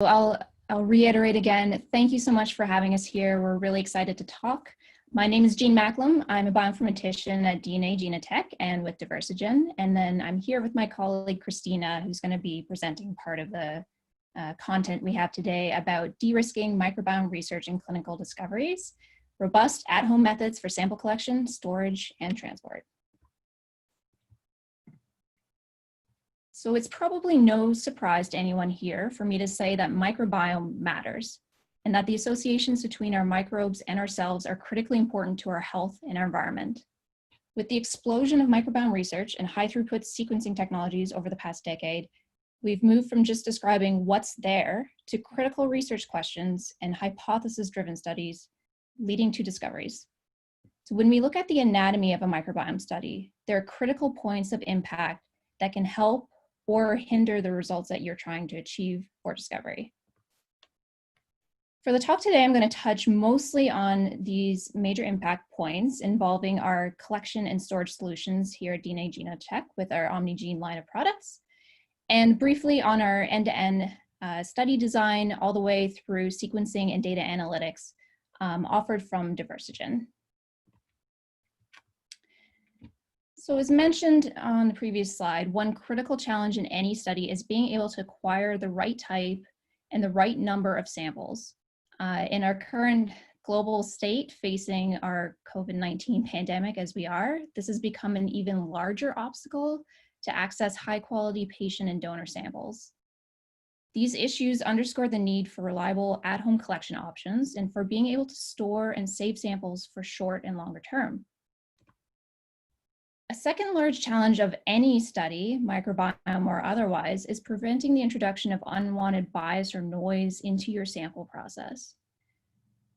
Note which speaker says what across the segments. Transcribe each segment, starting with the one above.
Speaker 1: I'll reiterate again, thank you so much for having us here. We're really excited to talk. My name is Jean Macklaim. I'm a bioinformatician at DNAGenotek and with Diversigen. And then I'm here with my colleague, Christina, who's going to be presenting part of the content we have today about de-risking microbiome research and clinical discoveries, robust at-home methods for sample collection, storage, and transport. So it's probably no surprise to anyone here for me to say that microbiome matters and that the associations between our microbes and ourselves are critically important to our health and our environment. With the explosion of microbiome research and high throughput sequencing technologies over the past decade, we've moved from just describing what's there to critical research questions and hypothesis-driven studies leading to discoveries. So when we look at the anatomy of a microbiome study, there are critical points of impact that can help or hinder the results that you're trying to achieve for discovery. For the talk today, I'm going to touch mostly on these major impact points involving our collection and storage solutions here at DNAGenotek with our OMNigene line of products, and briefly on our end-to-end study design all the way through sequencing and data analytics offered from Diversigen. So as mentioned on the previous slide, one critical challenge in any study is being able to acquire the right type and the right number of samples. In our current global state facing our COVID-19 pandemic as we are, this has become an even larger obstacle to access high quality patient and donor samples. These issues underscore the need for reliable at-home collection options and for being able to store and save samples for short and longer term. A second large challenge of any study, microbiome or otherwise, is preventing the introduction of unwanted bias or noise into your sample process.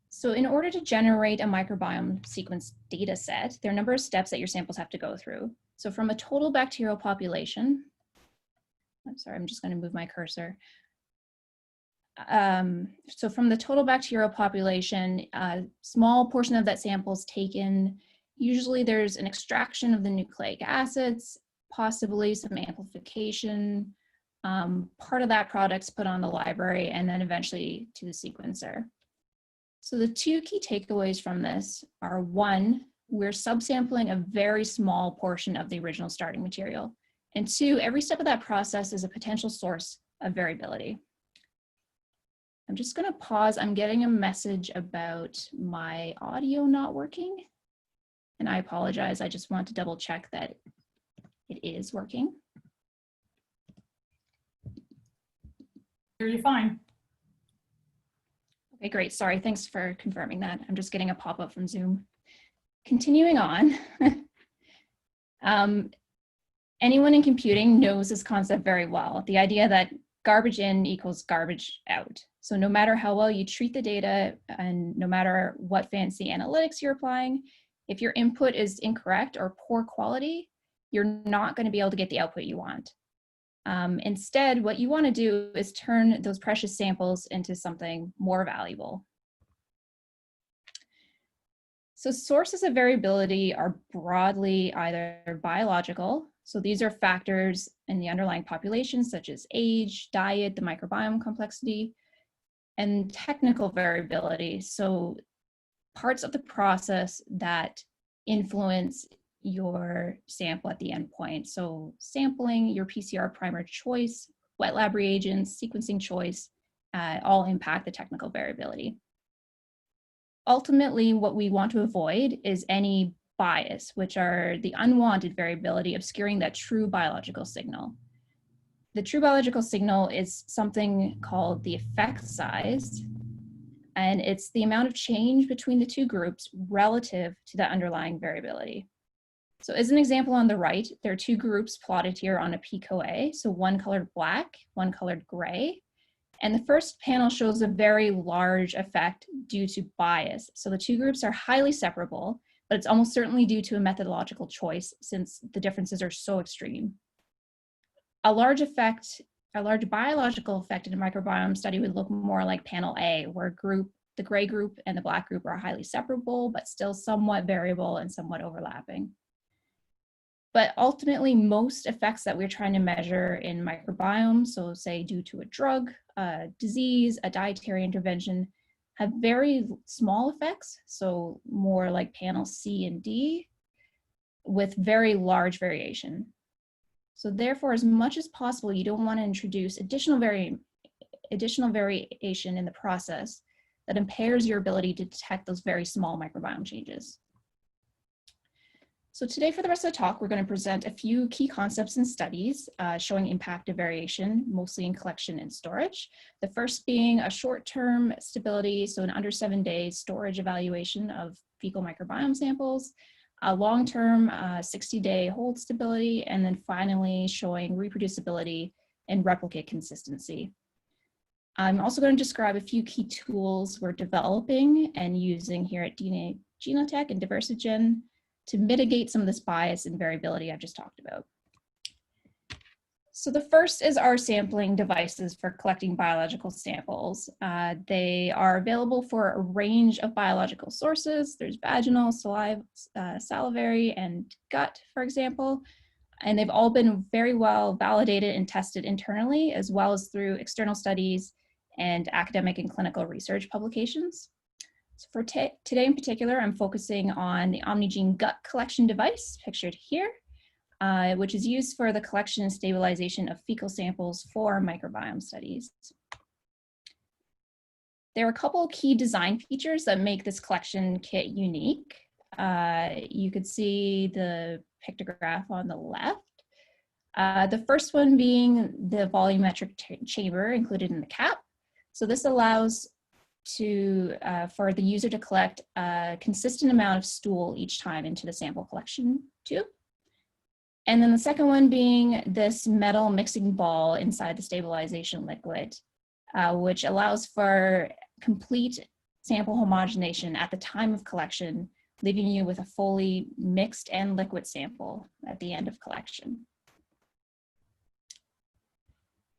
Speaker 1: So in order to generate a microbiome sequence data set, there are a number of steps that your samples have to go through. So from a total bacterial population, I'm sorry, I'm just going to move my cursor. So from the total bacterial population, a small portion of that sample is taken. Usually there's an extraction of the nucleic acids, possibly some amplification. Part of that product's put on the library and then eventually to the sequencer. So the two key takeaways from this are: one, we're subsampling a very small portion of the original starting material. And two, every step of that process is a potential source of variability. I'm just going to pause. I'm getting a message about my audio not working. And I apologize, I just want to double check that it is working.
Speaker 2: Hear you fine.
Speaker 1: Okay, great, sorry, thanks for confirming that. I'm just getting a pop-up from Zoom. Continuing on, anyone in computing knows this concept very well, the idea that garbage in equals garbage out. So no matter how well you treat the data and no matter what fancy analytics you're applying, if your input is incorrect or poor quality, you're not going to be able to get the output you want. Instead, what you want to do is turn those precious samples into something more valuable. So sources of variability are broadly either biological, so these are factors in the underlying population such as age, diet, the microbiome complexity, and technical variability, so parts of the process that influence your sample at the endpoint. So sampling, your PCR primer choice, wet lab reagents, sequencing choice, all impact the technical variability. Ultimately, what we want to avoid is any bias, which are the unwanted variability obscuring that true biological signal. The true biological signal is something called the effect size, and it's the amount of change between the two groups relative to the underlying variability. So as an example on the right, there are two groups plotted here on a PCOA, so one colored black, one colored gray. And the first panel shows a very large effect due to bias. So the two groups are highly separable, but it's almost certainly due to a methodological choice since the differences are so extreme. A large biological effect in a microbiome study would look more like panel A, where the gray group and the black group are highly separable, but still somewhat variable and somewhat overlapping. But ultimately, most effects that we're trying to measure in microbiome, so say due to a drug, a disease, a dietary intervention, have very small effects, so more like panel C and D, with very large variation. So therefore, as much as possible, you don't want to introduce additional variation in the process that impairs your ability to detect those very small microbiome changes. So today for the rest of the talk, we're going to present a few key concepts and studies showing impact of variation, mostly in collection and storage. The first being a short-term stability, so an under 7 days storage evaluation of fecal microbiome samples, a long-term 60-day hold stability, and then finally showing reproducibility and replicate consistency. I'm also going to describe a few key tools we're developing and using here at DNAGenotek and Diversigen to mitigate some of this bias and variability I've just talked about. So the first is our sampling devices for collecting biological samples. They are available for a range of biological sources. There's vaginal, salivary, and gut, for example. And they've all been very well validated and tested internally, as well as through external studies and academic and clinical research publications. So for today in particular, I'm focusing on the OMNigene GUT collection device, pictured here, which is used for the collection and stabilization of fecal samples for microbiome studies. There are a couple key design features that make this collection kit unique. You could see the pictograph on the left. The first one being the volumetric chamber included in the cap. So this allows for the user to collect a consistent amount of stool each time into the sample collection tube. And then the second one being this metal mixing ball inside the stabilization liquid, which allows for complete sample homogenization at the time of collection, leaving you with a fully mixed and liquid sample at the end of collection.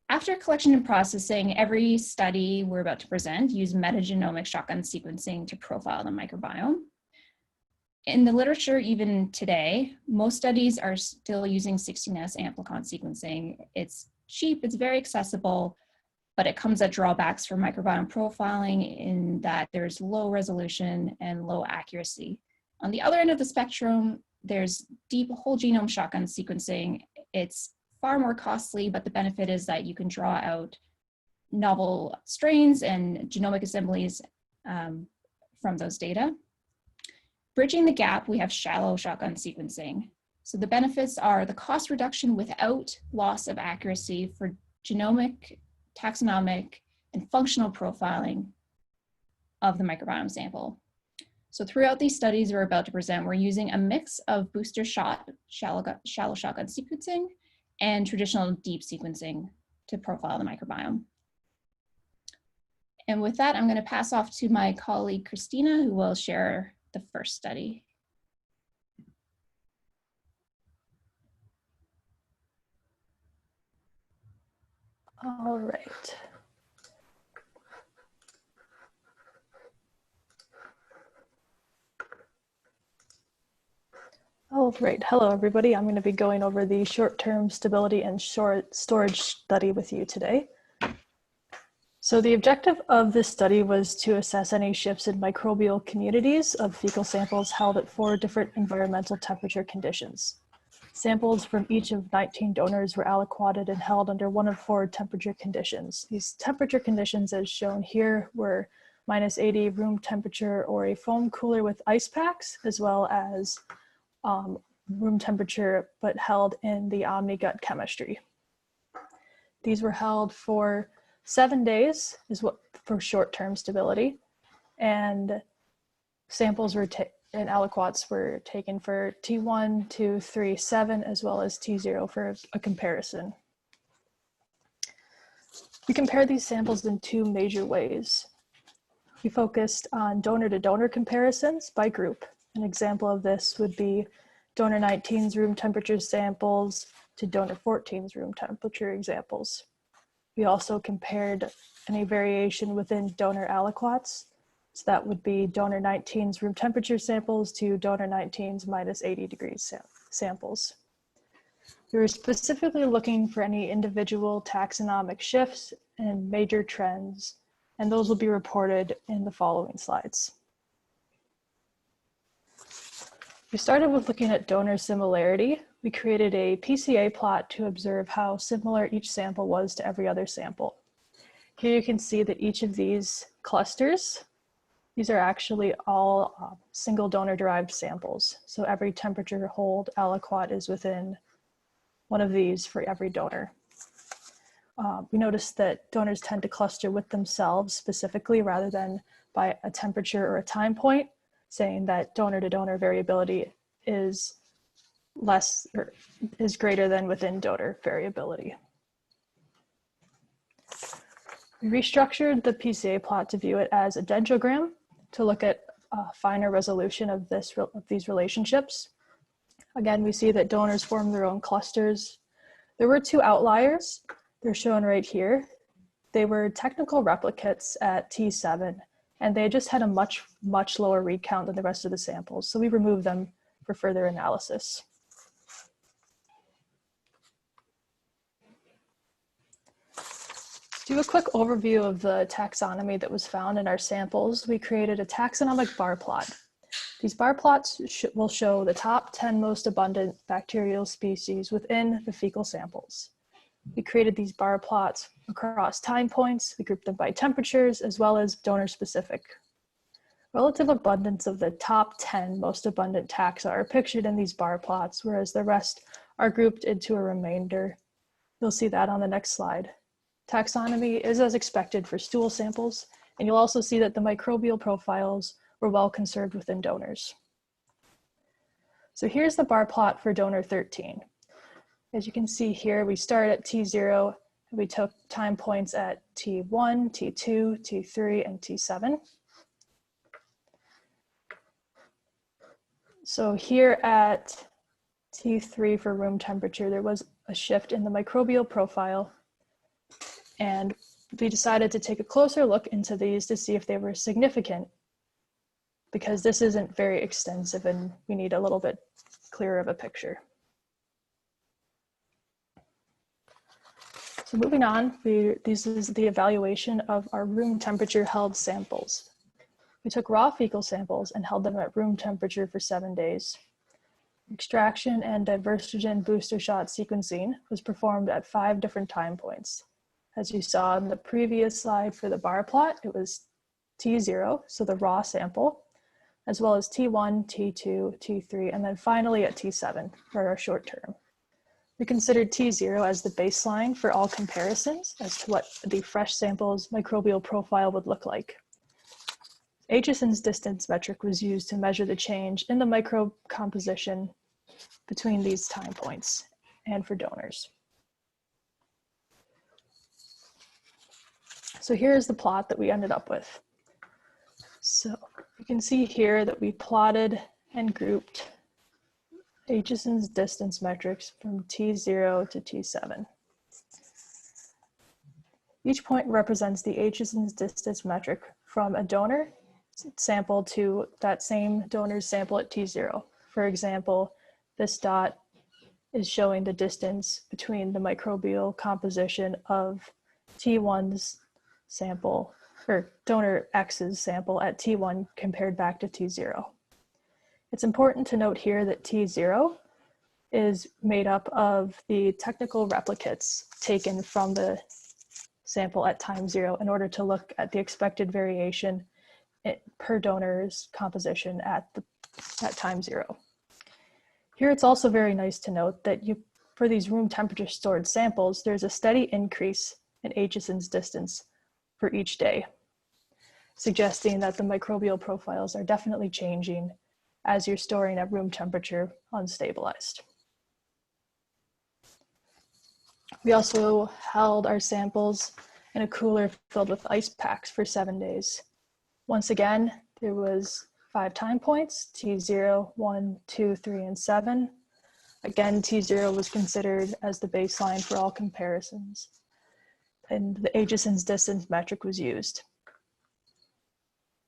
Speaker 1: After collection and processing, every study we're about to present use metagenomic shotgun sequencing to profile the microbiome. In the literature, even today, most studies are still using 16S amplicon sequencing. It's cheap, it's very accessible, but it comes at drawbacks for microbiome profiling in that there's low resolution and low accuracy. On the other end of the spectrum, there's deep whole genome shotgun sequencing. It's far more costly, but the benefit is that you can draw out novel strains and genomic assemblies from those data. Bridging the gap, we have shallow shotgun sequencing. So the benefits are the cost reduction without loss of accuracy for genomic, taxonomic, and functional profiling of the microbiome sample. So throughout these studies we're about to present, we're using a mix of booster shot, shallow shotgun sequencing, and traditional deep sequencing to profile the microbiome. And with that, I'm going to pass off to my colleague, Christina, who will share the first study.
Speaker 3: All right. All right, hello everybody. I'm going to be going over the short-term stability and storage study with you today. So the objective of this study was to assess any shifts in microbial communities of fecal samples held at 4 different environmental temperature conditions. Samples from each of 19 donors were aliquoted and held under one of 4 temperature conditions. These temperature conditions, as shown here, were -80 room temperature or a foam cooler with ice packs, as well as room temperature, but held in the OMNiGUT chemistry. These were held for 7 days, for short-term stability, and samples were and aliquots were taken for T1, 2, 3, 7, as well as T0 for a comparison. We compared these samples in 2 major ways. We focused on donor-to-donor comparisons by group. An example of this would be donor 19's room temperature samples to donor 14's room temperature examples. We also compared any variation within donor aliquots. So that would be donor 19's room temperature samples to donor 19's -80 degrees samples. We were specifically looking for any individual taxonomic shifts and major trends, and those will be reported in the following slides. We started with looking at donor similarity. We created a PCA plot to observe how similar each sample was to every other sample. Here you can see that each of these clusters, these are actually all single donor derived samples. So every temperature hold aliquot is within one of these for every donor. We noticed that donors tend to cluster with themselves specifically rather than by a temperature or a time point, saying that donor to donor variability is less or is greater than within donor variability. We restructured the PCA plot to view it as a dendrogram to look at a finer resolution of these relationships. Again, we see that donors form their own clusters. There were two outliers. They're shown right here. They were technical replicates at T7, and they just had a much lower read count than the rest of the samples. So we removed them for further analysis. To do a quick overview of the taxonomy that was found in our samples, we created a taxonomic bar plot. These bar plots will show the top 10 most abundant bacterial species within the fecal samples. We created these bar plots across time points. We grouped them by temperatures as well as donor specific. Relative abundance of the top 10 most abundant taxa are pictured in these bar plots, whereas the rest are grouped into a remainder. You'll see that on the next slide. Taxonomy is as expected for stool samples, and you'll also see that the microbial profiles were well conserved within donors. So here's the bar plot for donor 13. As you can see here, we started at T0, and we took time points at T1, T2, T3, and T7. So here at T3 for room temperature, there was a shift in the microbial profile, and we decided to take a closer look into these to see if they were significant, because this isn't very extensive and we need a little bit clearer of a picture. So moving on, this is the evaluation of our room temperature held samples. We took raw fecal samples and held them at room temperature for 7 days. Extraction and Diversigen booster shot sequencing was performed at 5 different time points. As you saw in the previous slide for the bar plot, it was T0, so the raw sample, as well as T1, T2, T3, and then finally at T7 for our short term. We considered T0 as the baseline for all comparisons as to what the fresh sample's microbial profile would look like. Acheson's distance metric was used to measure the change in the microbe composition between these time points and for donors. So here's the plot that we ended up with. So you can see here that we plotted and grouped Acheson's distance metrics from T0 to T7. Each point represents the Acheson's distance metric from a donor sample to that same donor's sample at T0. For example, this dot is showing the distance between the microbial composition of T1's sample, or donor X's sample at T1 compared back to T0. It's important to note here that T0 is made up of the technical replicates taken from the sample at time 0 in order to look at the expected variation per donor's composition at time 0. Here it's also very nice to note that for these room temperature stored samples, there's a steady increase in Acheson's distance for each day, suggesting that the microbial profiles are definitely changing as you're storing at room temperature unstabilized. We also held our samples in a cooler filled with ice packs for 7 days. Once again, there was 5 time points, T0, 1, 2, 3, and 7. Again, T0 was considered as the baseline for all comparisons, and the Acheson's distance metric was used.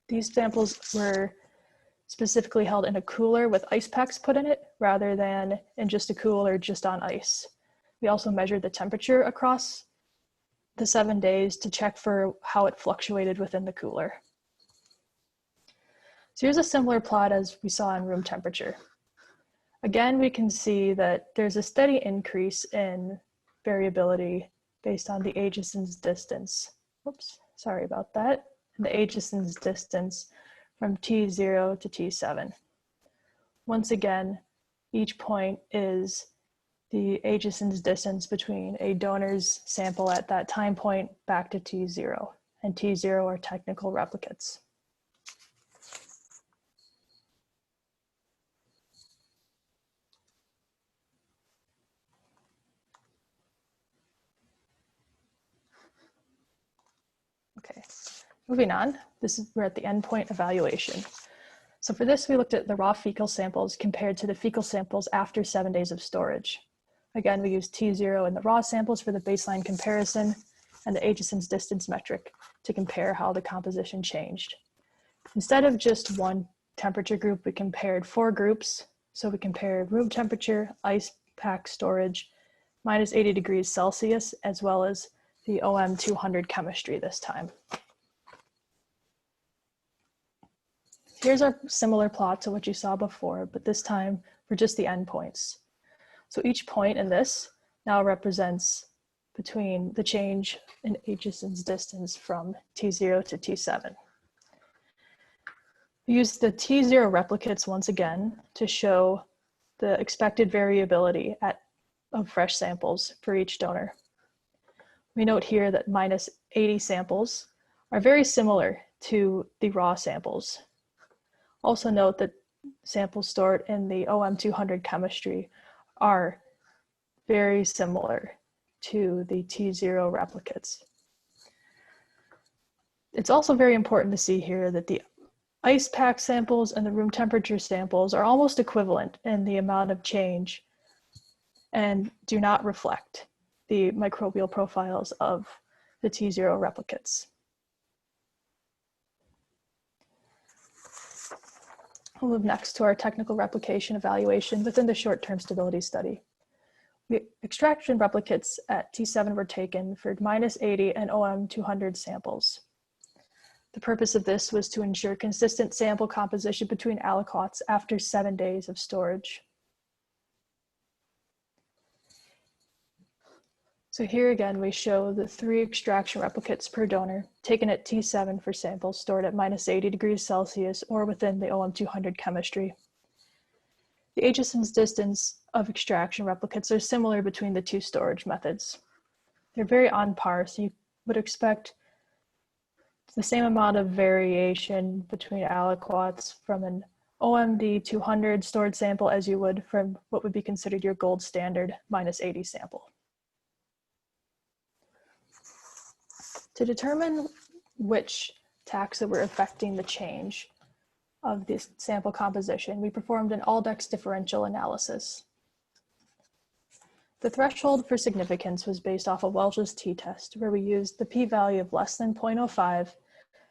Speaker 3: These samples were specifically held in a cooler with ice packs put in it rather than in just a cooler just on ice. We also measured the temperature across the 7 days to check for how it fluctuated within the cooler. So here's a similar plot as we saw in room temperature. Again, we can see that there's a steady increase in variability based on the Aitchison's distance. Oops, sorry about that. The Aitchison's distance from T0 to T7. Once again, each point is the Aitchison's distance between a donor's sample at that time point back to T0, and T0 are technical replicates. Okay, moving on, we're at the endpoint evaluation. So for this, we looked at the raw fecal samples compared to the fecal samples after 7 days of storage. Again, we used T0 in the raw samples for the baseline comparison and the Aitchison's distance metric to compare how the composition changed. Instead of just one temperature group, we compared 4 groups. So we compared room temperature, ice pack storage, minus 80 degrees Celsius, as well as the OM200 chemistry this time. Here's our similar plot to what you saw before, but this time for just the endpoints. So each point in this now represents between the change in Aitchison's distance from T0 to T7. We used the T0 replicates once again to show the expected variability of fresh samples for each donor. We note here that minus 80 samples are very similar to the raw samples. Also note that samples stored in the OM200 chemistry are very similar to the T0 replicates. It's also very important to see here that the ice pack samples and the room temperature samples are almost equivalent in the amount of change and do not reflect the microbial profiles of the T0 replicates. We'll move next to our technical replication evaluation within the short-term stability study. Extraction replicates at T7 were taken for minus 80 and OM200 samples. The purpose of this was to ensure consistent sample composition between aliquots after 7 days of storage. So here again, we show the 3 extraction replicates per donor taken at T7 for samples stored at minus 80 degrees Celsius or within the OM200 chemistry. The Aitchison's distance of extraction replicates are similar between the 2 storage methods. They're very on par, so you would expect the same amount of variation between aliquots from an OMD 200 stored sample as you would from what would be considered your gold standard minus 80 sample. To determine which taxa were affecting the change of this sample composition, we performed an Aldex differential analysis. The threshold for significance was based off a Welch's t-test, where we used the p-value of less than 0.05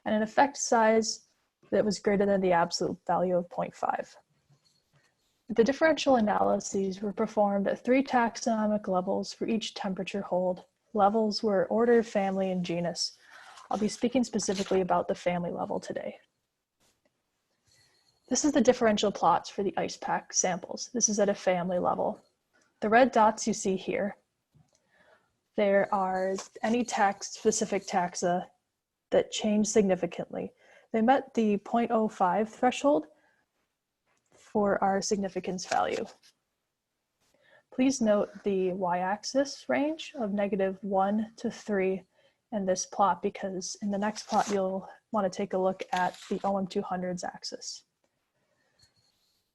Speaker 3: and an effect size that was greater than the absolute value of 0.5. The differential analyses were performed at 3 taxonomic levels for each temperature hold. Levels were order, family, and genus. I'll be speaking specifically about the family level today. This is the differential plots for the ice pack samples. This is at a family level. The red dots you see here, there are any specific taxa that change significantly. They met the 0.05 threshold for our significance value. Please note the y-axis range of -1 to 3 in this plot, because in the next plot you'll want to take a look at the OM200's axis.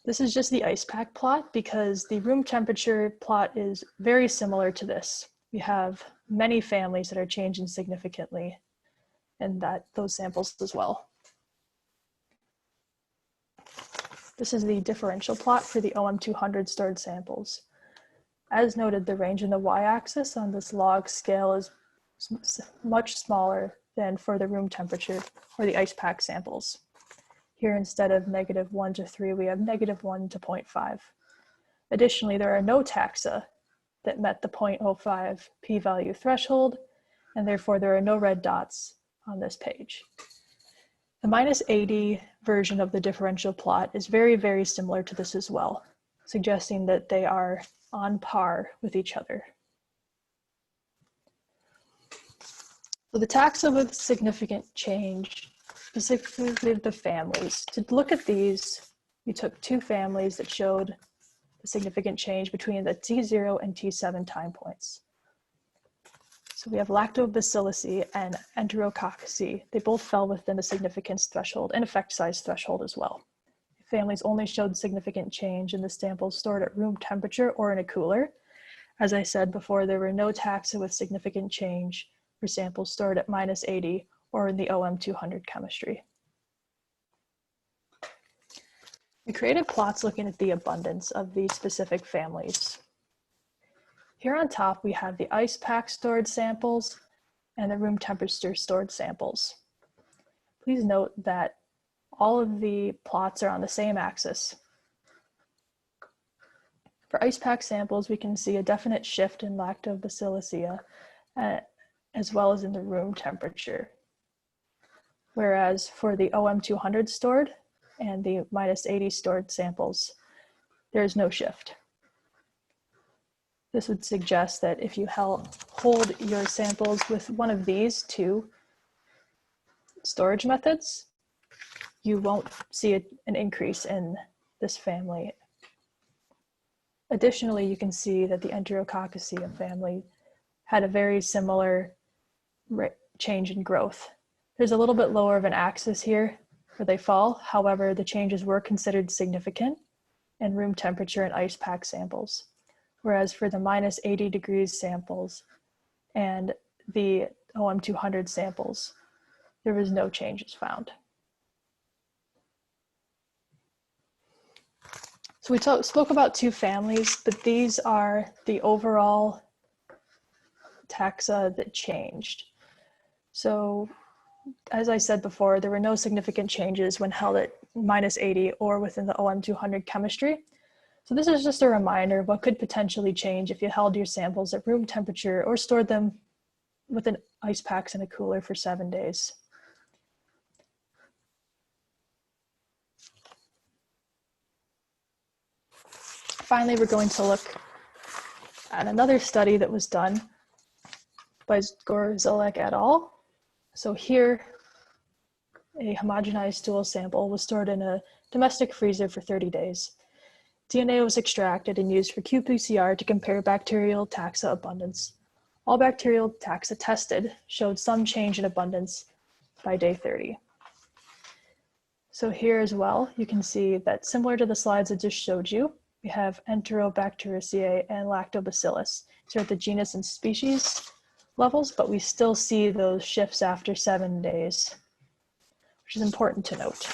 Speaker 3: This is just the ice pack plot because the room temperature plot is very similar to this. We have many families that are changing significantly in those samples as well. This is the differential plot for the OM200 stored samples. As noted, the range in the y-axis on this log scale is much smaller than for the room temperature or the ice pack samples. Here, instead of -1 to 3, we have -1 to 0.5. Additionally, there are no taxa that met the 0.05 p-value threshold, and therefore there are no red dots on this page. The -80 version of the differential plot is very, very similar to this as well, suggesting that they are on par with each other. So the taxa with significant change, specifically the families. To look at these, we took 2 families that showed the significant change between the T0 and T7 time points. So we have lactobacilli and enterococci. They both fell within the significance threshold and effect size threshold as well. Families only showed significant change in the samples stored at room temperature or in a cooler. As I said before, there were no taxa with significant change for samples stored at -80 or in the OM200 chemistry. We created plots looking at the abundance of these specific families. Here on top, we have the ice pack stored samples and the room temperature stored samples. Please note that all of the plots are on the same axis. For ice pack samples, we can see a definite shift in lactobacilli as well as in the room temperature. Whereas for the OM200 stored and the -80 stored samples, there is no shift. This would suggest that if you hold your samples with one of these 2 storage methods, you won't see an increase in this family. Additionally, you can see that the enterococci family had a very similar change in growth. There's a little bit lower of an axis here where they fall. However, the changes were considered significant in room temperature and ice pack samples. Whereas for the -80 degrees samples and the OM200 samples, there was no changes found. So we spoke about 2 families, but these are the overall taxa that changed. So as I said before, there were no significant changes when held at -80 or within the OM200 chemistry. So this is just a reminder of what could potentially change if you held your samples at room temperature or stored them within ice packs in a cooler for 7 days. Finally, we're going to look at another study that was done by Zgorzelek et al. So here, a homogenized stool sample was stored in a domestic freezer for 30 days. DNA was extracted and used for qPCR to compare bacterial taxa abundance. All bacterial taxa tested showed some change in abundance by day 30. So here as well, you can see that similar to the slides I just showed you, we have Enterobacteriaceae and Lactobacillus. So at the genus and species levels, but we still see those shifts after 7 days, which is important to note.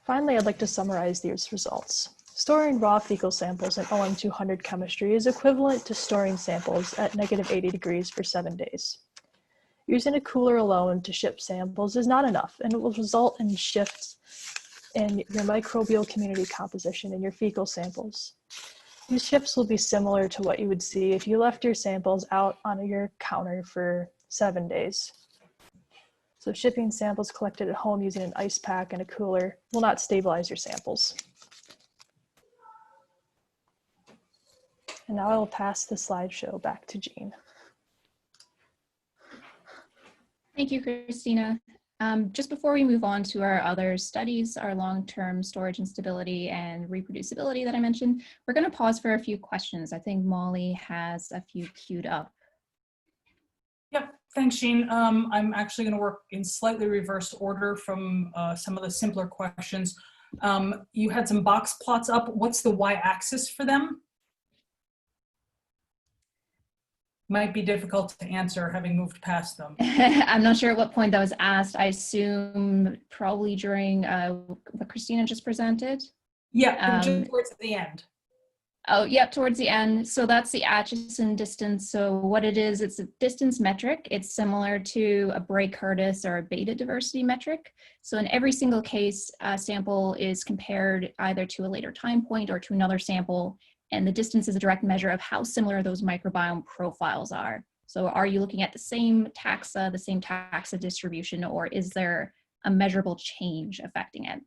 Speaker 3: Finally, I'd like to summarize these results. Storing raw fecal samples in OM200 chemistry is equivalent to storing samples at -80 degrees for 7 days. Using a cooler alone to ship samples is not enough, and it will result in shifts in your microbial community composition in your fecal samples. These shifts will be similar to what you would see if you left your samples out on your counter for 7 days. So shipping samples collected at home using an ice pack and a cooler will not stabilize your samples. And now I will pass the slideshow back to Jean.
Speaker 1: Thank you, Christina. Just before we move on to our other studies, our long-term storage and stability and reproducibility that I mentioned, we're going to pause for a few questions. I think Molly has a few queued up.
Speaker 2: Yep, thanks, Jean. I'm actually going to work in slightly reverse order from some of the simpler questions. You had some box plots up. What's the y-axis for them? Might be difficult to answer having moved past them.
Speaker 1: I'm not sure at what point that was asked. I assume probably during what Christina just presented.
Speaker 2: Yeah, just towards the end.
Speaker 1: Oh, yep, towards the end. So that's the Atchison distance. So what it is, it's a distance metric. It's similar to a Bray-Curtis or a beta diversity metric. So in every single case, a sample is compared either to a later time point or to another sample, and the distance is a direct measure of how similar those microbiome profiles are. So are you looking at the same taxa distribution, or is there a measurable change affecting it?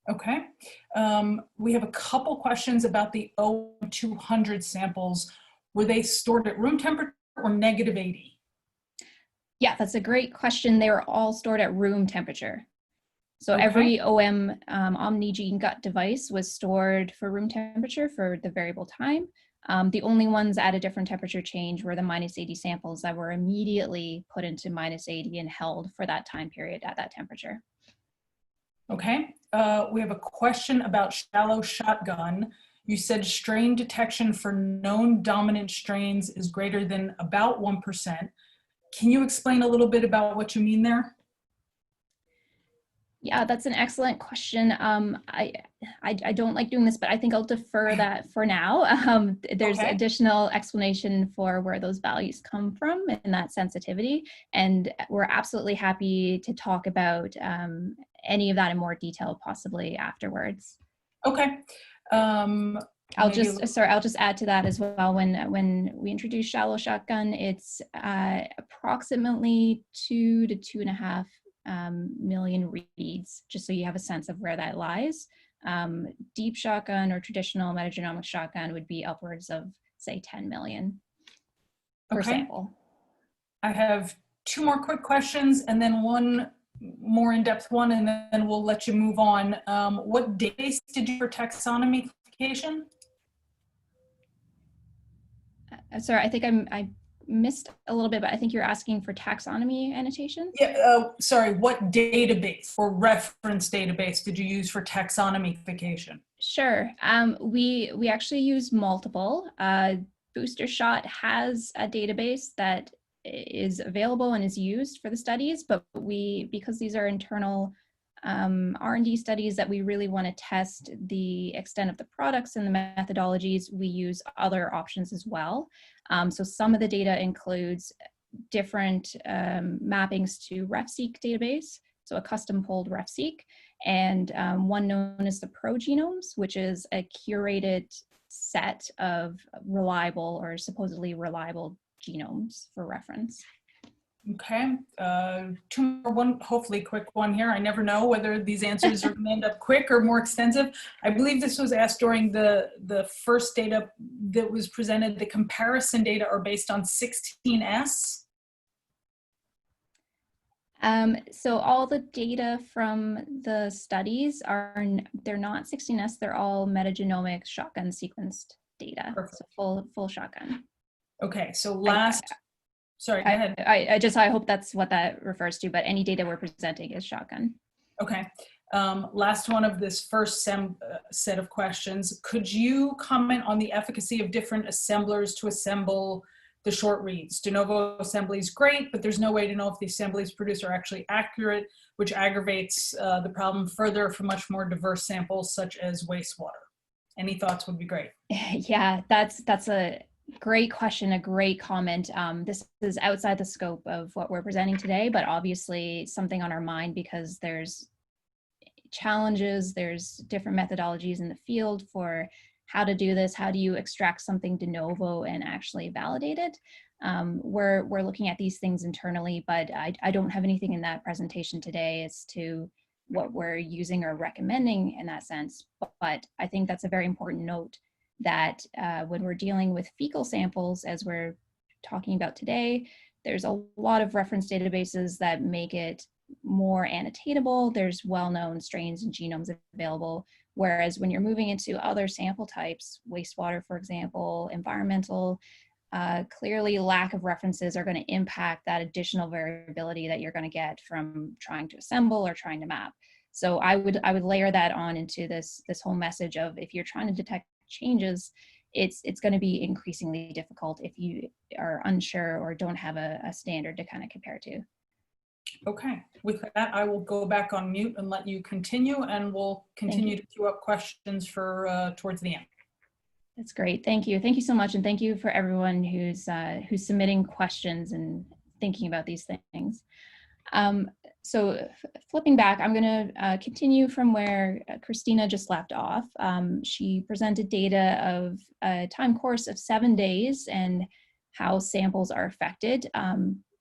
Speaker 2: Okay. We have a couple questions about the O200 samples. Were they stored at room temperature or -80?
Speaker 1: Yeah, that's a great question. They were all stored at room temperature. So
Speaker 2: Okay.
Speaker 1: every OMNigene GUT device was stored for room temperature for the variable time. The only ones at a different temperature change were the -80 samples that were immediately put into -80 and held for that time period at that temperature.
Speaker 2: Okay. We have a question about shallow shotgun. You said strain detection for known dominant strains is greater than about 1%. Can you explain a little bit about what you mean there?
Speaker 1: Yeah, that's an excellent question. I don't like doing this, but I think I'll defer that for now. There's
Speaker 2: Okay.
Speaker 1: additional explanation for where those values come from and that sensitivity. And we're absolutely happy to talk about any of that in more detail, possibly afterwards.
Speaker 2: Okay.
Speaker 1: I'll just add to that as well. When we introduce shallow shotgun, it's approximately 2 to 2.5 million reads, just so you have a sense of where that lies. Deep shotgun or traditional metagenomic shotgun would be upwards of, say, 10 million per sample.
Speaker 2: I have 2 more quick questions and then one more in-depth one, and then we'll let you move on. What database did you use for taxonomy classification?
Speaker 1: Sorry, I think I missed a little bit, but I think you're asking for taxonomy annotations?
Speaker 2: Yeah, sorry, what database or reference database did you use for taxonomy classification?
Speaker 1: Sure, we actually use multiple. Booster Shot has a database that is available and is used for the studies, but because these are internal R&D studies that we really want to test the extent of the products and the methodologies, we use other options as well. So some of the data includes different mappings to RefSeq database, so a custom pulled RefSeq, and one known as the progenomes, which is a curated set of reliable or supposedly reliable genomes for reference.
Speaker 2: Okay, 2 more, one hopefully quick one here. I never know whether these answers are going to end up quick or more extensive. I believe this was asked during the first data that was presented. The comparison data are based on 16S.
Speaker 1: So all the data from the studies they're not 16S, they're all metagenomic shotgun sequenced data.
Speaker 2: Perfect.
Speaker 1: So full shotgun.
Speaker 2: Okay, so last, sorry, go ahead.
Speaker 1: I hope that's what that refers to, but any data we're presenting is shotgun.
Speaker 2: Okay, last one of this first set of questions. Could you comment on the efficacy of different assemblers to assemble the short reads? De novo assembly is great, but there's no way to know if the assemblies produced are actually accurate, which aggravates the problem further for much more diverse samples such as wastewater. Any thoughts would be great.
Speaker 1: Yeah, that's a great question, a great comment. This is outside the scope of what we're presenting today, but obviously something on our mind because there's challenges, there's different methodologies in the field for how to do this. How do you extract something de novo and actually validate it? We're looking at these things internally, but I don't have anything in that presentation today as to what we're using or recommending in that sense. But I think that's a very important note that when we're dealing with fecal samples, as we're talking about today, there's a lot of reference databases that make it more annotatable. There's well-known strains and genomes available. Whereas when you're moving into other sample types, wastewater, for example, environmental, clearly lack of references are going to impact that additional variability that you're going to get from trying to assemble or trying to map. So I would layer that on into this whole message of, if you're trying to detect changes, it's going to be increasingly difficult if you are unsure or don't have a standard to kind of compare to.
Speaker 2: Okay, with that, I will go back on mute and let you continue, and we'll continue to queue up questions for towards the end.
Speaker 1: That's great. Thank you. Thank you so much. And thank you for everyone who's submitting questions and thinking about these things. So flipping back, I'm going to continue from where Christina just left off. She presented data of a time course of 7 days and how samples are affected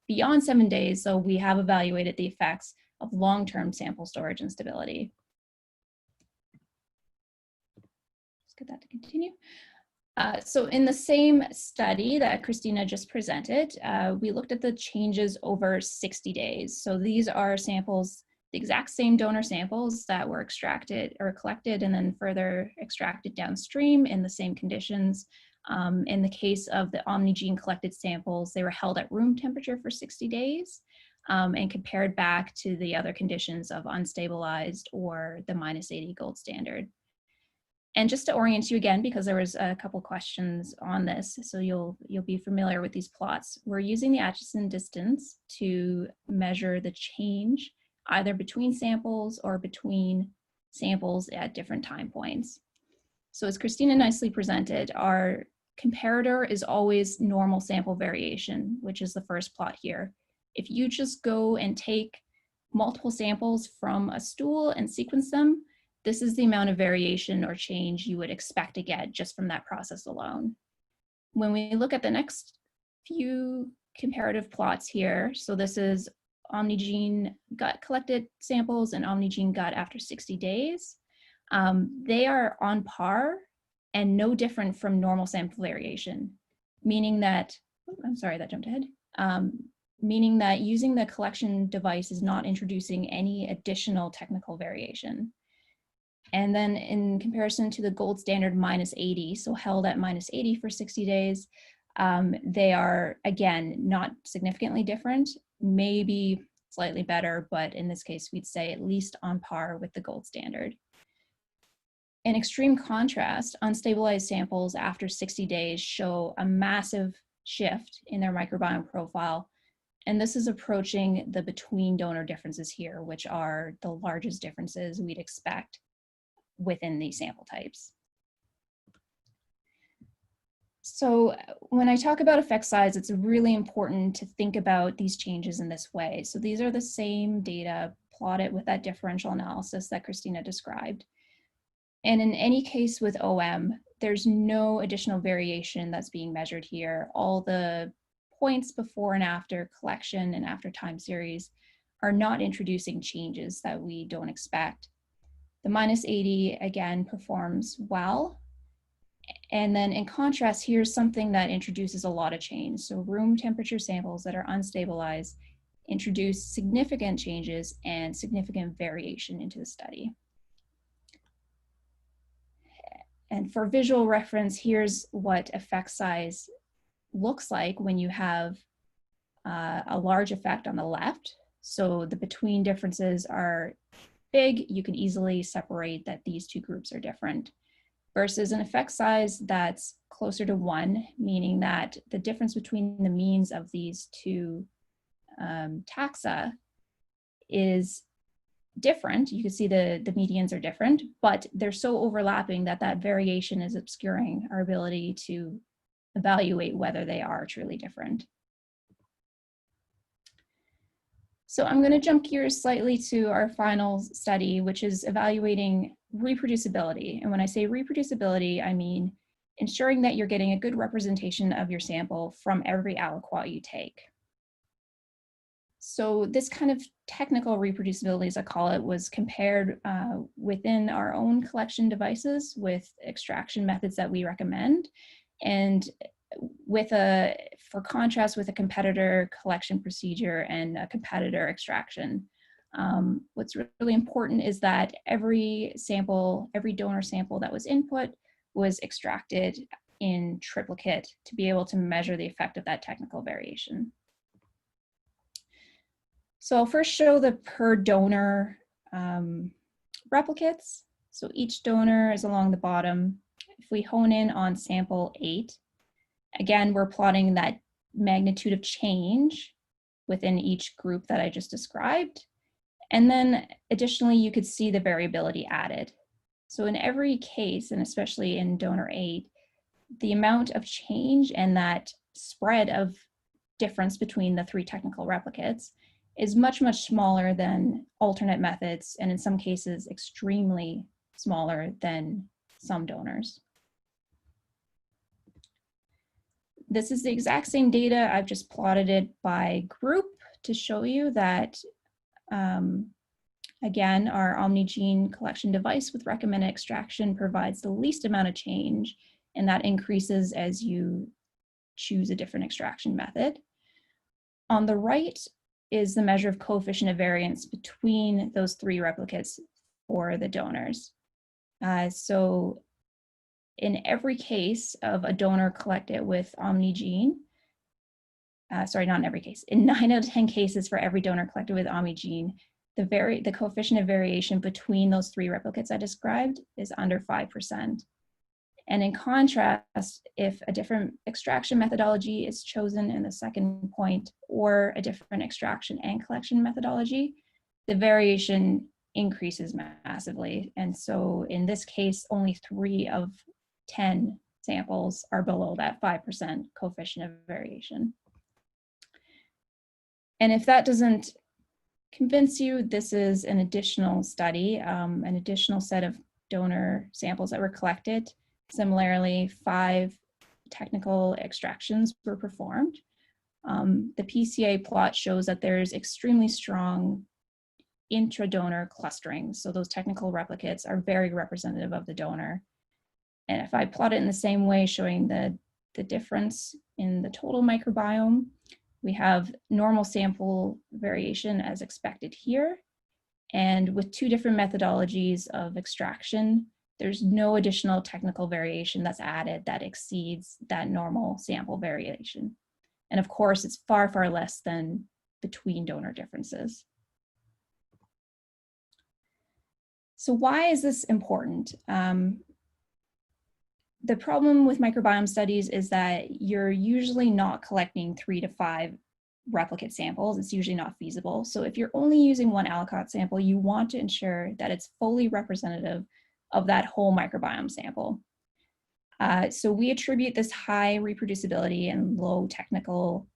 Speaker 1: beyond 7 days. So we have evaluated the effects of long-term sample storage and stability. Let's get that to continue. So in the same study that Christina just presented, we looked at the changes over 60 days. So these are samples, the exact same donor samples that were extracted or collected and then further extracted downstream in the same conditions. In the case of the OMNigene collected samples, they were held at room temperature for 60 days and compared back to the other conditions of unstabilized or the -80 gold standard. And just to orient you again, because there was a couple questions on this, so you'll be familiar with these plots. We're using the Atchison distance to measure the change either between samples or between samples at different time points. So as Christina nicely presented, our comparator is always normal sample variation, which is the first plot here. If you just go and take multiple samples from a stool and sequence them, this is the amount of variation or change you would expect to get just from that process alone. When we look at the next few comparative plots here, so this is OMNigene GUT collected samples and OMNigene GUT after 60 days, they are on par and no different from normal sample variation, meaning that, oh, I'm sorry, that jumped ahead. Meaning that using the collection device is not introducing any additional technical variation. And then in comparison to the gold standard -80, so held at -80 for 60 days, they are, again, not significantly different, maybe slightly better, but in this case, we'd say at least on par with the gold standard. In extreme contrast, unstabilized samples after 60 days show a massive shift in their microbiome profile. And this is approaching the between donor differences here, which are the largest differences we'd expect within these sample types. So when I talk about effect size, it's really important to think about these changes in this way. So these are the same data plotted with that differential analysis that Christina described. And in any case with OM, there's no additional variation that's being measured here. All the points before and after collection and after time series are not introducing changes that we don't expect. The -80, again, performs well. And then in contrast, here's something that introduces a lot of change. So room temperature samples that are unstabilized introduce significant changes and significant variation into the study. And for visual reference, here's what effect size looks like when you have a large effect on the left. So the between differences are big, you can easily separate that these two groups are different, versus an effect size that's closer to 1, meaning that the difference between the means of these two taxa is different. You can see the medians are different, but they're so overlapping that that variation is obscuring our ability to evaluate whether they are truly different. So I'm going to jump gears slightly to our final study, which is evaluating reproducibility. And when I say reproducibility, I mean ensuring that you're getting a good representation of your sample from every aliquot you take. So this kind of technical reproducibility, as I call it, was compared within our own collection devices with extraction methods that we recommend, and for contrast with a competitor collection procedure and a competitor extraction. What's really important is that every donor sample that was input was extracted in triplicate to be able to measure the effect of that technical variation. So I'll first show the per donor replicates. So each donor is along the bottom. If we hone in on sample 8, again, we're plotting that magnitude of change within each group that I just described. And then additionally, you could see the variability added. So in every case, and especially in donor 8, the amount of change and that spread of difference between the 3 technical replicates is much, much smaller than alternate methods, and in some cases, extremely smaller than some donors. This is the exact same data. I've just plotted it by group to show you that, again, our OMNigene collection device with recommended extraction provides the least amount of change, and that increases as you choose a different extraction method. On the right is the measure of coefficient of variance between those 3 replicates for the donors. So in every case of a donor collected with OMNigene, sorry, not in every case, in 9 out of 10 cases for every donor collected with OMNigene, the coefficient of variation between those 3 replicates I described is under 5%. And in contrast, if a different extraction methodology is chosen in the second point, or a different extraction and collection methodology, the variation increases massively. And so in this case, only 3 of 10 samples are below that 5% coefficient of variation. And if that doesn't convince you, this is an additional study, an additional set of donor samples that were collected. Similarly, 5 technical extractions were performed. The PCA plot shows that there's extremely strong intra-donor clustering. So those technical replicates are very representative of the donor. And if I plot it in the same way, showing the difference in the total microbiome, we have normal sample variation as expected here. And with 2 different methodologies of extraction, there's no additional technical variation that's added that exceeds that normal sample variation. And of course, it's far, far less than between donor differences. So why is this important? The problem with microbiome studies is that you're usually not collecting 3 to 5 replicate samples. It's usually not feasible. So if you're only using 1 aliquot sample, you want to ensure that it's fully representative of that whole microbiome sample. So we attribute this high reproducibility and low technical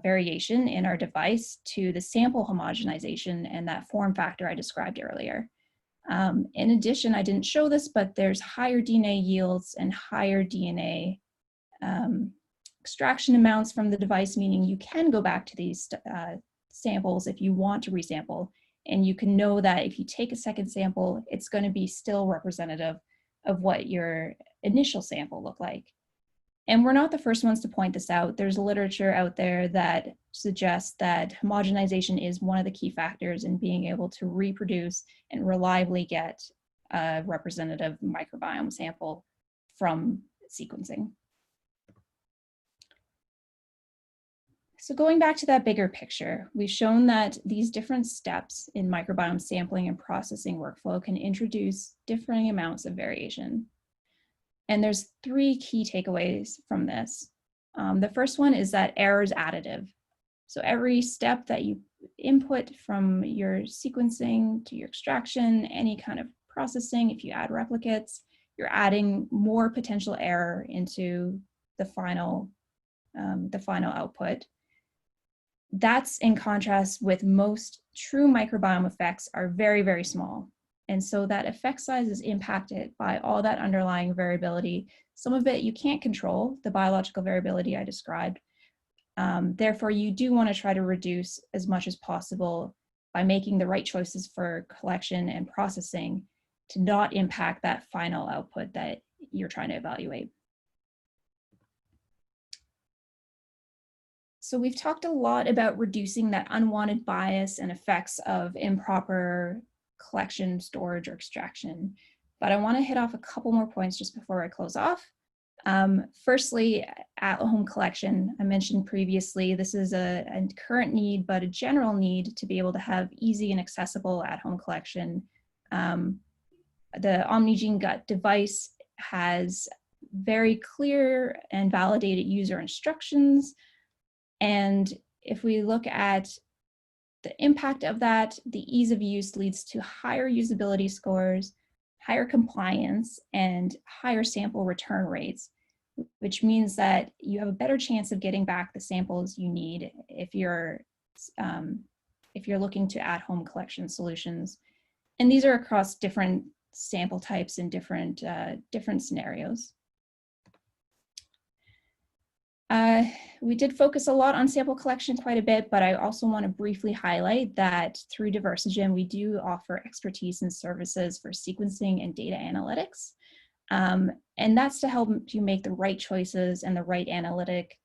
Speaker 1: variation in our device to the sample homogenization and that form factor I described earlier. In addition, I didn't show this, but there's higher DNA yields and higher DNA extraction amounts from the device, meaning you can go back to these samples if you want to resample. And you can know that if you take a second sample, it's going to be still representative of what your initial sample looked like. And we're not the first ones to point this out. There's literature out there that suggests that homogenization is one of the key factors in being able to reproduce and reliably get a representative microbiome sample from sequencing. So going back to that bigger picture, we've shown that these different steps in microbiome sampling and processing workflow can introduce differing amounts of variation. And there's 3 key takeaways from this. The first one is that error is additive. So every step that you input from your sequencing to your extraction, any kind of processing, if you add replicates, you're adding more potential error into the final output. That's in contrast with most true microbiome effects are very, very small. And so that effect size is impacted by all that underlying variability. Some of it you can't control, the biological variability I described. Therefore, you do want to try to reduce as much as possible by making the right choices for collection and processing to not impact that final output that you're trying to evaluate. So we've talked a lot about reducing that unwanted bias and effects of improper collection, storage, or extraction. But I want to hit off a couple more points just before I close off. Firstly, at-home collection. I mentioned previously, this is a current need, but a general need to be able to have easy and accessible at-home collection. The OMNigene GUT device has very clear and validated user instructions. And if we look at the impact of that, the ease of use leads to higher usability scores, higher compliance, and higher sample return rates. which means that you have a better chance of getting back the samples you need if you're looking to at-home collection solutions. And these are across different sample types and different scenarios. We did focus a lot on sample collection quite a bit, but I also want to briefly highlight that through Diversigen, we do offer expertise and services for sequencing and data analytics. And that's to help you make the right choices and the right analytic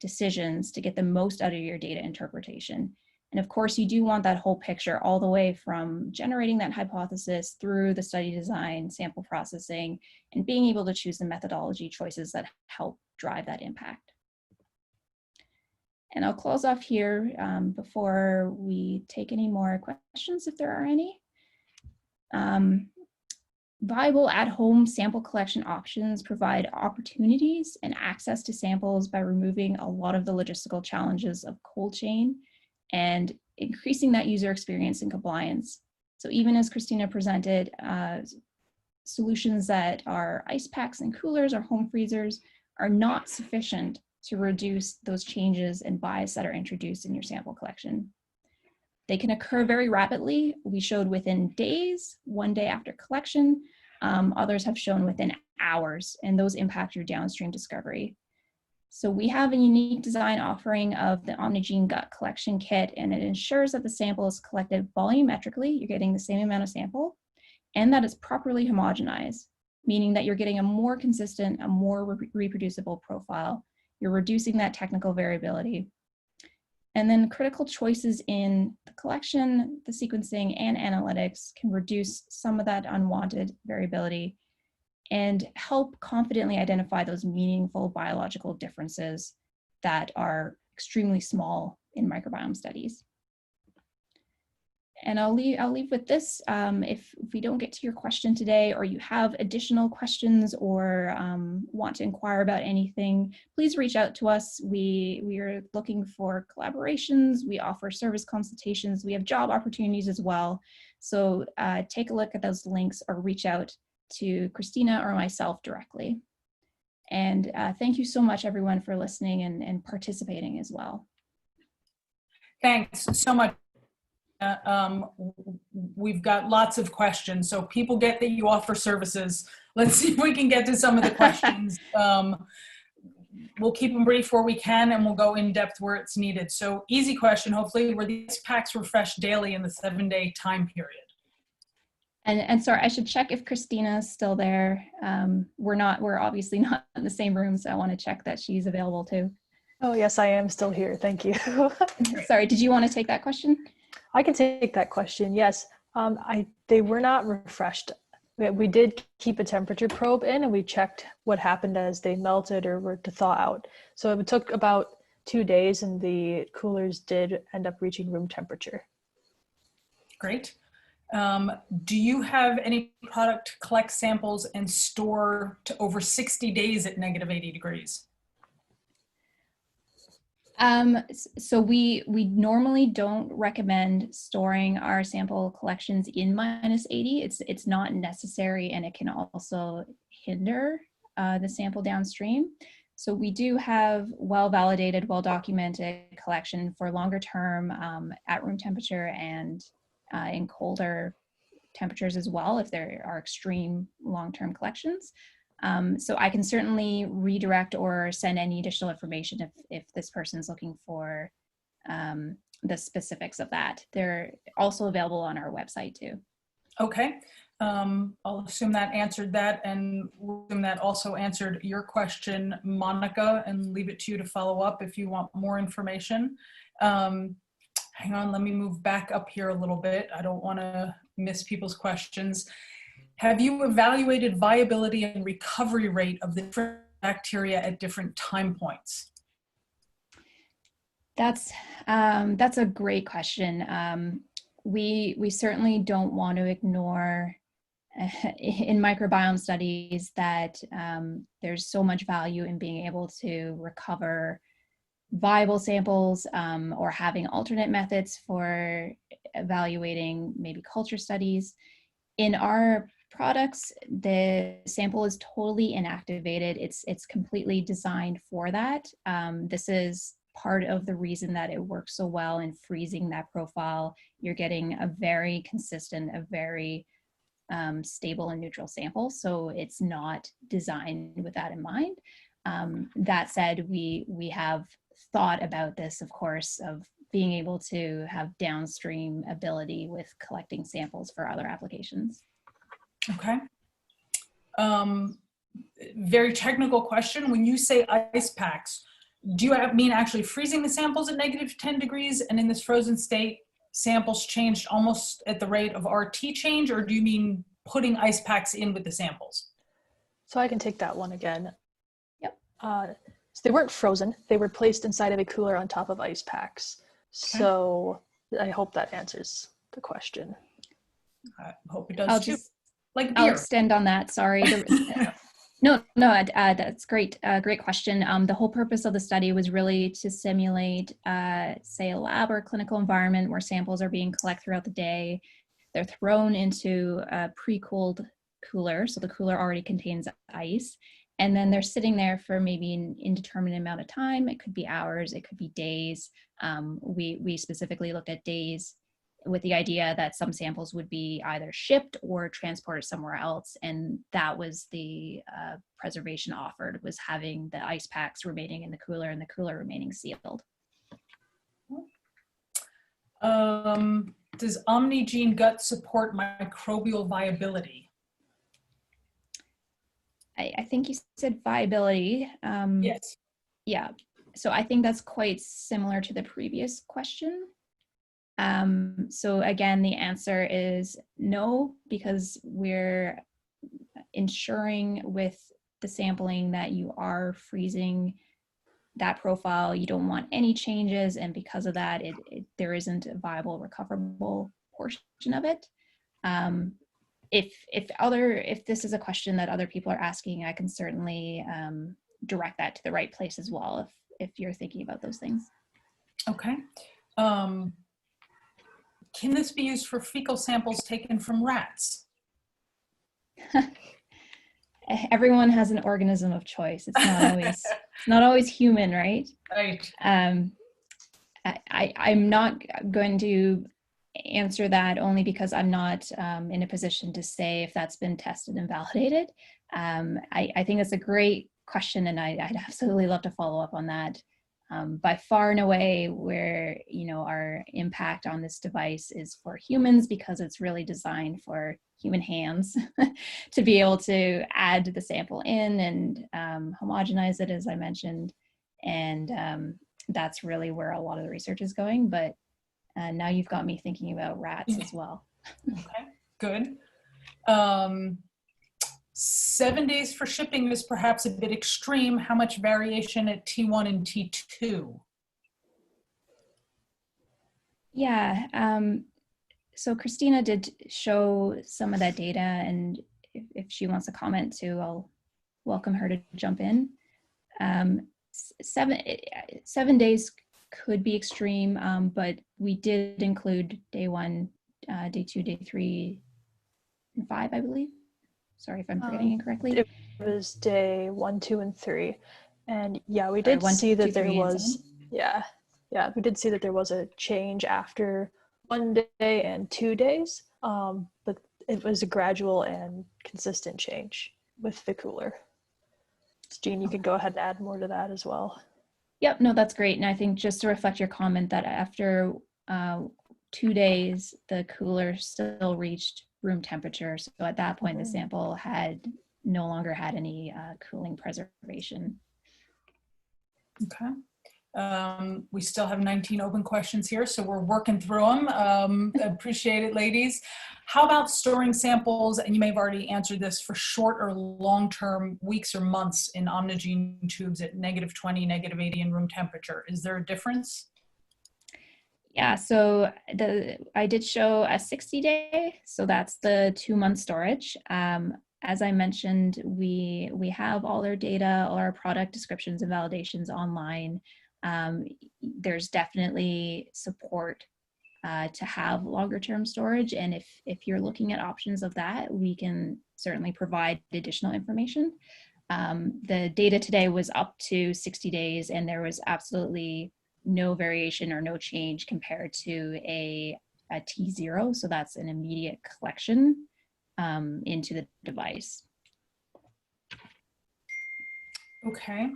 Speaker 1: decisions to get the most out of your data interpretation. And of course, you do want that whole picture all the way from generating that hypothesis through the study design, sample processing, and being able to choose the methodology choices that help drive that impact. And I'll close off here before we take any more questions, if there are any. Viable at-home sample collection options provide opportunities and access to samples by removing a lot of the logistical challenges of cold chain and increasing that user experience and compliance. So even as Christina presented, solutions that are ice packs and coolers or home freezers are not sufficient to reduce those changes and bias that are introduced in your sample collection. They can occur very rapidly. We showed within days, 1 day after collection. Others have shown within hours, and those impact your downstream discovery. So we have a unique design offering of the OMNigene GUT collection kit, and it ensures that the sample is collected volumetrically, you're getting the same amount of sample, and that it's properly homogenized, meaning that you're getting a more consistent, a more reproducible profile. You're reducing that technical variability. And then critical choices in the collection, the sequencing, and analytics can reduce some of that unwanted variability and help confidently identify those meaningful biological differences that are extremely small in microbiome studies. And I'll leave with this. If we don't get to your question today, or you have additional questions or want to inquire about anything, please reach out to us. We are looking for collaborations. We offer service consultations. We have job opportunities as well. So take a look at those links or reach out to Christina or myself directly. And thank you so much, everyone, for listening and participating as well.
Speaker 2: Thanks so much. We've got lots of questions, so people get that you offer services. Let's see if we can get to some of the questions. We'll keep them brief where we can, and we'll go in depth where it's needed. So easy question, hopefully, were these packs refreshed daily in the 7-day time period?
Speaker 1: And sorry, I should check if Christina's still there. We're obviously not in the same room, so I want to check that she's available too.
Speaker 3: Oh yes, I am still here, thank you.
Speaker 1: Sorry, did you want to take that question?
Speaker 3: I can take that question, yes. They were not refreshed. We did keep a temperature probe in, and we checked what happened as they melted or were to thaw out. So it took about 2 days, and the coolers did end up reaching room temperature.
Speaker 2: Great. Do you have any product collect samples and store to over 60 days at -80 degrees?
Speaker 1: So we normally don't recommend storing our sample collections in -80. It's not necessary, and it can also hinder the sample downstream. So we do have well-validated, well-documented collection for longer term at room temperature and in colder temperatures as well, if there are extreme long-term collections. So I can certainly redirect or send any additional information if this person's looking for the specifics of that. They're also available on our website too.
Speaker 2: Okay, I'll assume that answered that, and we'll assume that also answered your question, Monica, and leave it to you to follow up if you want more information. Hang on, let me move back up here a little bit. I don't want to miss people's questions. Have you evaluated viability and recovery rate of the different bacteria at different time points?
Speaker 1: That's a great question. We certainly don't want to ignore in microbiome studies that there's so much value in being able to recover viable samples or having alternate methods for evaluating maybe culture studies. In our products, the sample is totally inactivated. It's completely designed for that. This is part of the reason that it works so well in freezing that profile. You're getting a very consistent, a very stable and neutral sample. So it's not designed with that in mind. That said, we have thought about this, of course, of being able to have downstream ability with collecting samples for other applications.
Speaker 2: Okay. Very technical question. When you say ice packs, do you mean actually freezing the samples at -10 degrees, and in this frozen state, samples changed almost at the rate of RT change, or do you mean putting ice packs in with the samples?
Speaker 3: So I can take that one again.
Speaker 1: Yep.
Speaker 3: So they weren't frozen. They were placed inside of a cooler on top of ice packs.
Speaker 2: Okay.
Speaker 3: So I hope that answers the question.
Speaker 2: I hope it does too. Like beer.
Speaker 1: I'll extend on that. Sorry. No, that's great. Great question. The whole purpose of the study was really to simulate, say, a lab or clinical environment where samples are being collected throughout the day. They're thrown into a pre-cooled cooler, so the cooler already contains ice, and then they're sitting there for maybe an indeterminate amount of time. It could be hours, it could be days. We specifically looked at days with the idea that some samples would be either shipped or transported somewhere else, and that was the preservation offered, was having the ice packs remaining in the cooler and the cooler remaining sealed.
Speaker 2: Does OMNigene GUT support microbial viability?
Speaker 1: I think you said viability.
Speaker 2: Yes.
Speaker 1: Yeah, so I think that's quite similar to the previous question. So again, the answer is no, because we're ensuring with the sampling that you are freezing that profile. You don't want any changes, and because of that, there isn't a viable recoverable portion of it. If this is a question that other people are asking, I can certainly direct that to the right place as well, if you're thinking about those things.
Speaker 2: Okay. Can this be used for fecal samples taken from rats?
Speaker 1: Everyone has an organism of choice. It's not always human, right?
Speaker 2: Right.
Speaker 1: I'm not going to answer that, only because I'm not in a position to say if that's been tested and validated. I think that's a great question, and I'd absolutely love to follow up on that. By far and away, where our impact on this device is for humans, because it's really designed for human hands to be able to add the sample in and homogenize it, as I mentioned, and that's really where a lot of the research is going. But now you've got me thinking about rats as well.
Speaker 2: Okay, good. 7 days for shipping is perhaps a bit extreme. How much variation at T1 and T2?
Speaker 1: Yeah, so Christina did show some of that data, and if she wants to comment too, I'll welcome her to jump in. 7 days could be extreme, but we did include day 1, day 2, day 3, and 5, I believe. Sorry if I'm forgetting incorrectly.
Speaker 3: It was day 1, 2, and 3, and yeah, we did see that there was we did see that there was a change after 1 day and 2 days, but it was a gradual and consistent change with the cooler. Jean, you could go ahead and add more to that as well.
Speaker 1: Yep, no, that's great. And I think just to reflect your comment that after 2 days, the cooler still reached room temperature. So at that point, the sample had no longer had any cooling preservation.
Speaker 2: Okay. We still have 19 open questions here, so we're working through them. Appreciate it, ladies. How about storing samples, and you may have already answered this, for short or long-term, weeks or months, in OMNigene tubes at -20, -80 in room temperature? Is there a difference?
Speaker 1: Yeah, so I did show a 60-day, so that's the 2-month storage. As I mentioned, we have all our data, all our product descriptions and validations online. There's definitely support to have longer term storage. And if you're looking at options of that, we can certainly provide additional information. The data today was up to 60 days and there was absolutely no variation or no change compared to a T0. So that's an immediate collection into the device.
Speaker 2: Okay.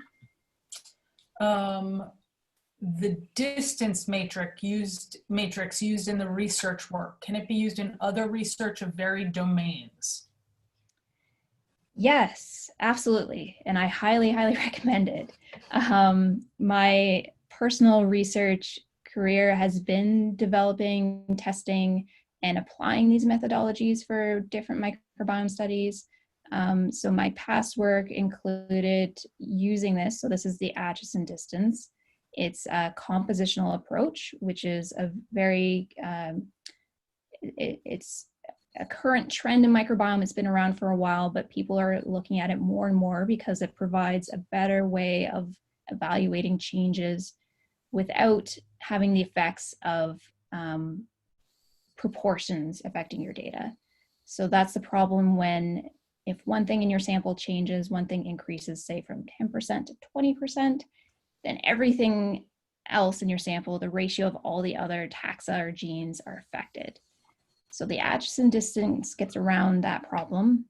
Speaker 2: The distance matrix used in the research work, can it be used in other research of varied domains?
Speaker 1: Yes, absolutely. And I highly, highly recommend it. My personal research career has been developing, testing, and applying these methodologies for different microbiome studies. So my past work included using this. So this is the Atchison distance. It's a compositional approach, which is a very, it's a current trend in microbiome. It's been around for a while, but people are looking at it more and more because it provides a better way of evaluating changes without having the effects of proportions affecting your data. So that's the problem when if one thing in your sample changes, one thing increases, say from 10% to 20%, then everything else in your sample, the ratio of all the other taxa or genes are affected. So the Atchison distance gets around that problem.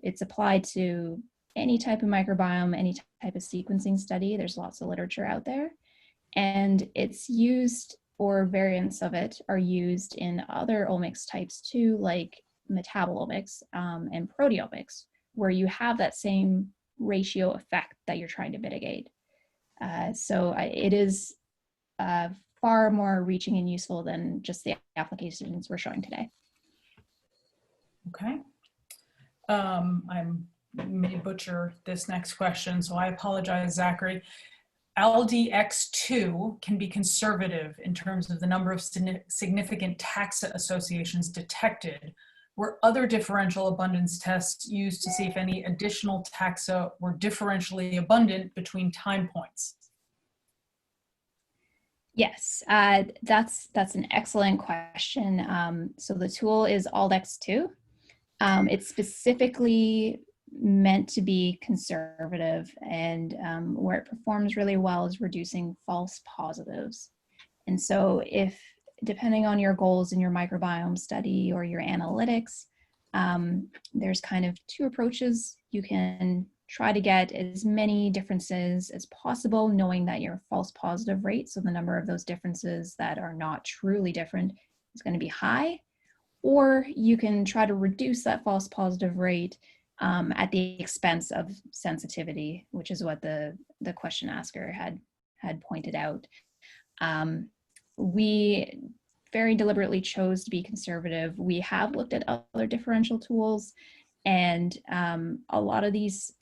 Speaker 1: It's applied to any type of microbiome, any type of sequencing study. There's lots of literature out there. And it's used, or variants of it are used in other omics types too, like metabolomics and proteomics, where you have that same ratio effect that you're trying to mitigate. So it is far more reaching and useful than just the applications we're showing today.
Speaker 2: Okay. I may butcher this next question, so I apologize, Zachary. ALDX2 can be conservative in terms of the number of significant taxa associations detected. Were other differential abundance tests used to see if any additional taxa were differentially abundant between time points?
Speaker 1: Yes, that's an excellent question. So the tool is ALDX2. It's specifically meant to be conservative, and where it performs really well is reducing false positives. And so if, depending on your goals in your microbiome study or your analytics, there's kind of two approaches. You can try to get as many differences as possible, knowing that your false positive rate, so the number of those differences that are not truly different, is going to be high. Or you can try to reduce that false positive rate at the expense of sensitivity, which is what the question asker had pointed out. We very deliberately chose to be conservative. We have looked at other differential tools, and a lot of these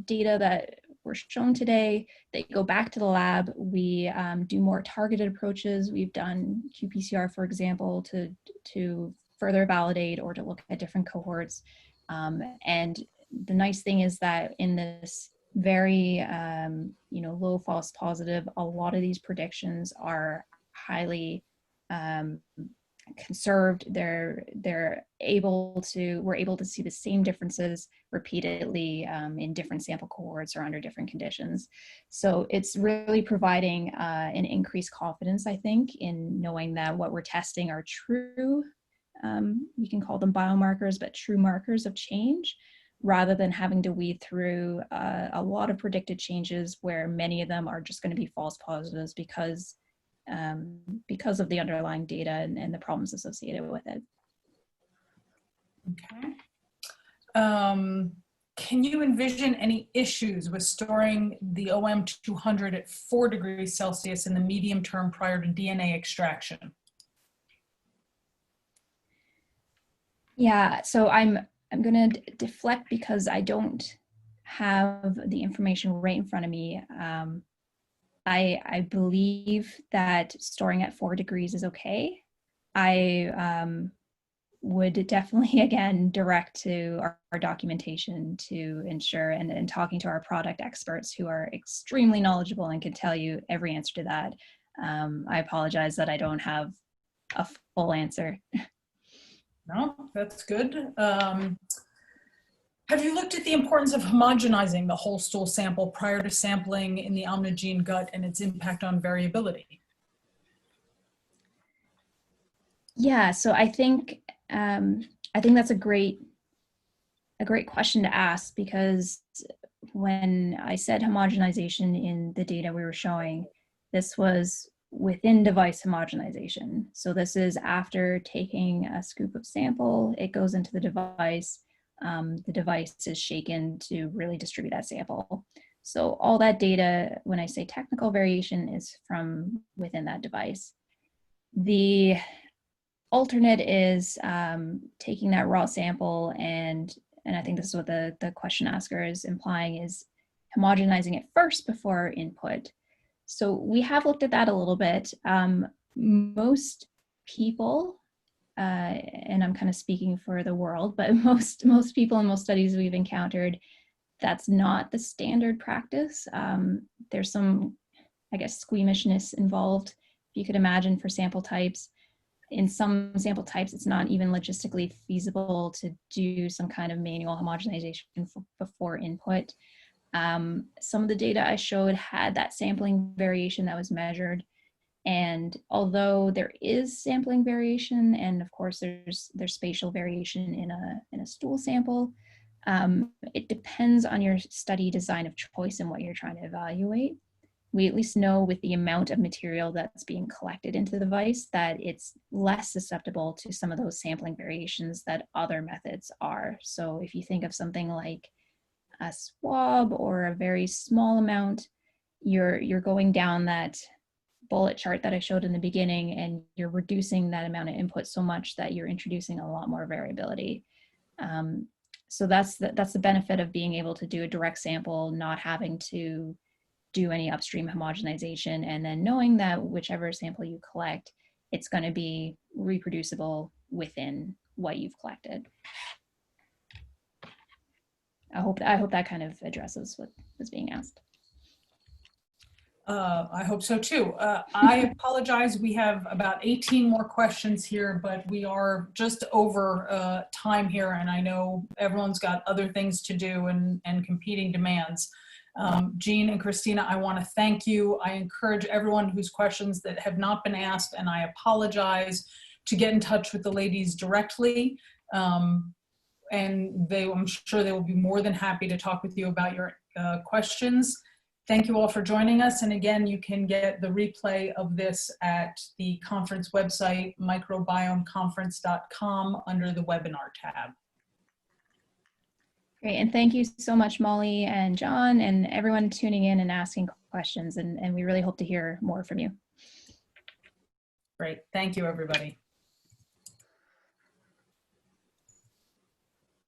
Speaker 1: data that were shown today, they go back to the lab. We do more targeted approaches. We've done qPCR, for example, to further validate or to look at different cohorts. And the nice thing is that in this very low false positive, a lot of these predictions are highly conserved. We're able to see the same differences repeatedly in different sample cohorts or under different conditions. So it's really providing an increased confidence, I think, in knowing that what we're testing are true, you can call them biomarkers, but true markers of change, rather than having to weed through a lot of predicted changes where many of them are just going to be false positives because of the underlying data and the problems associated with it.
Speaker 2: Okay. Can you envision any issues with storing the OM200 at 4 degrees Celsius in the medium term prior to DNA extraction?
Speaker 1: Yeah, so I'm going to deflect because I don't have the information right in front of me. I believe that storing at 4 degrees is okay. I would definitely, again, direct to our documentation to ensure, and talking to our product experts who are extremely knowledgeable and can tell you every answer to that. I apologize that I don't have a full answer.
Speaker 2: No, that's good. Have you looked at the importance of homogenizing the whole stool sample prior to sampling in the OMNigene GUT and its impact on variability?
Speaker 1: Yeah, so I think that's a great question to ask, because when I said homogenization in the data we were showing, this was within device homogenization. So this is after taking a scoop of sample, it goes into the device is shaken to really distribute that sample. So all that data, when I say technical variation, is from within that device. The alternate is taking that raw sample and I think this is what the question asker is implying, is homogenizing it first before input. So we have looked at that a little bit. Most people, and I'm kind of speaking for the world, but most people in most studies we've encountered, that's not the standard practice. There's some, I guess, squeamishness involved, if you could imagine, for sample types. In some sample types, it's not even logistically feasible to do some kind of manual homogenization before input. Some of the data I showed had that sampling variation that was measured. And although there is sampling variation, and of course there's spatial variation in a stool sample, it depends on your study design of choice and what you're trying to evaluate. We at least know with the amount of material that's being collected into the device that it's less susceptible to some of those sampling variations that other methods are. So if you think of something like a swab or a very small amount, you're going down that bullet chart that I showed in the beginning, and you're reducing that amount of input so much that you're introducing a lot more variability. So that's the benefit of being able to do a direct sample, not having to do any upstream homogenization, and then knowing that whichever sample you collect, it's going to be reproducible within what you've collected. I hope that kind of addresses what was being asked.
Speaker 2: I hope so too. I apologize. We have about 18 more questions here, but we are just over time here, and I know everyone's got other things to do and competing demands. Jean and Christina, I want to thank you. I encourage everyone whose questions that have not been asked, and I apologize, to get in touch with the ladies directly. And I'm sure they will be more than happy to talk with you about your questions. Thank you all for joining us. And again, you can get the replay of this at the conference website, microbiomeconference.com, under the webinar tab.
Speaker 1: Great, and thank you so much, Molly and John, and everyone tuning in and asking questions, and we really hope to hear more from you.
Speaker 2: Great, thank you, everybody.